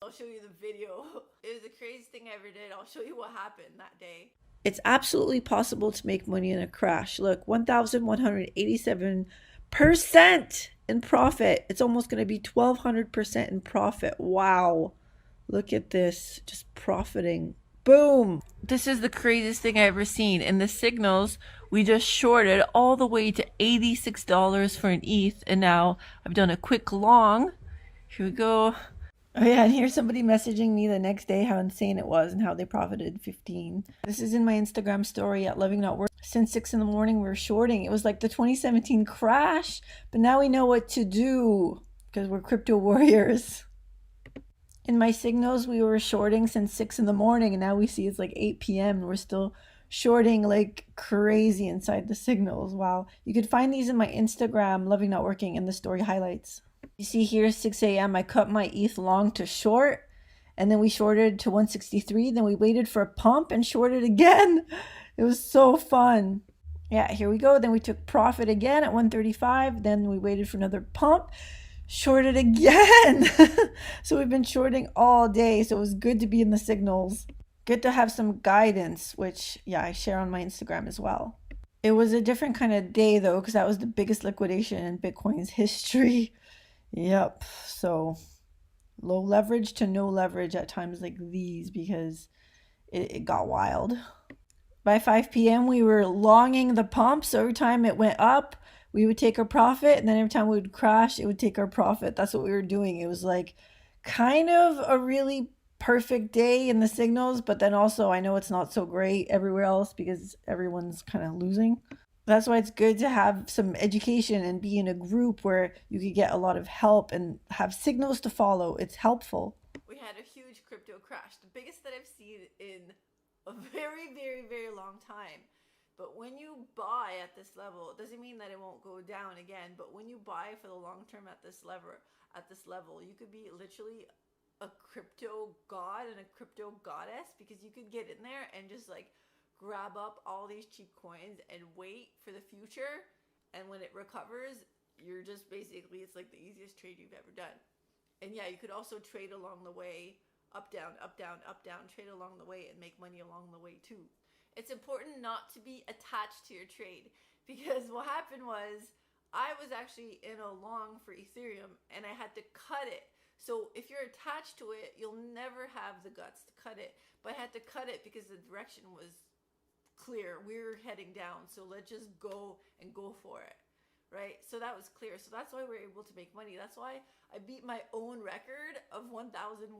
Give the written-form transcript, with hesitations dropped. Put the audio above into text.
I'll show you the video. It was the craziest thing I ever did. I'll show you what happened that day. It's absolutely possible to make money in a crash. Look, 1,187% in profit. It's almost going to be 1,200% in profit. Wow. Look at this. Just profiting. Boom. This is the craziest thing I've ever seen. In the signals, we just shorted all the way to $86 for an ETH. And now I've done a quick long. Here we go. Oh yeah, and here's somebody messaging me the next day how insane it was and how they profited 15. This is in my Instagram story at Loving Not Work. Since 6 in the morning we were shorting. It was like the 2017 crash, but now we know what to do because we're crypto warriors. In my signals we were shorting since 6 in the morning and now we see it's like 8 p.m. and we're still shorting like crazy inside the signals. Wow. You could find these in my Instagram, Loving Not Working, in the story highlights. You see here, 6 a.m. I cut my ETH long to short, and then we shorted to 163. Then we waited for a pump and shorted again. It was so fun. Yeah, here we go. Then we took profit again at 135. Then we waited for another pump, shorted again. So we've been shorting all day. So it was good to be in the signals. Good to have some guidance, which, yeah, I share on my Instagram as well. It was a different kind of day, though, because that was the biggest liquidation in Bitcoin's history. Yep. So low leverage to no leverage at times like these because it got wild. By 5 p.m., we were longing the pump. So every time it went up, we would take our profit. And then every time we would crash, it would take our profit. That's what we were doing. It was like kind of a really perfect day in the signals. But then also, I know it's not so great everywhere else because everyone's kind of losing. That's why it's good to have some education and be in a group where you could get a lot of help and have signals to follow. It's helpful. We had a huge crypto crash, the biggest that I've seen in a very, very, very long time. But when you buy at this level, it doesn't mean that it won't go down again. But when you buy for the long term at this level, you could be literally a crypto god and a crypto goddess because you could get in there and just like grab up all these cheap coins and wait for the future. And when it recovers, you're just basically, it's like the easiest trade you've ever done. And yeah, you could also trade along the way, up, down, up, down, up, down, trade along the way and make money along the way too. It's important not to be attached to your trade because what happened was I was actually in a long for Ethereum and I had to cut it. So if you're attached to it, you'll never have the guts to cut it. But I had to cut it because the direction was clear. We were heading down. So let's just go and go for it. Right? So that was clear. So that's why we were able to make money. That's why I beat my own record of 1,000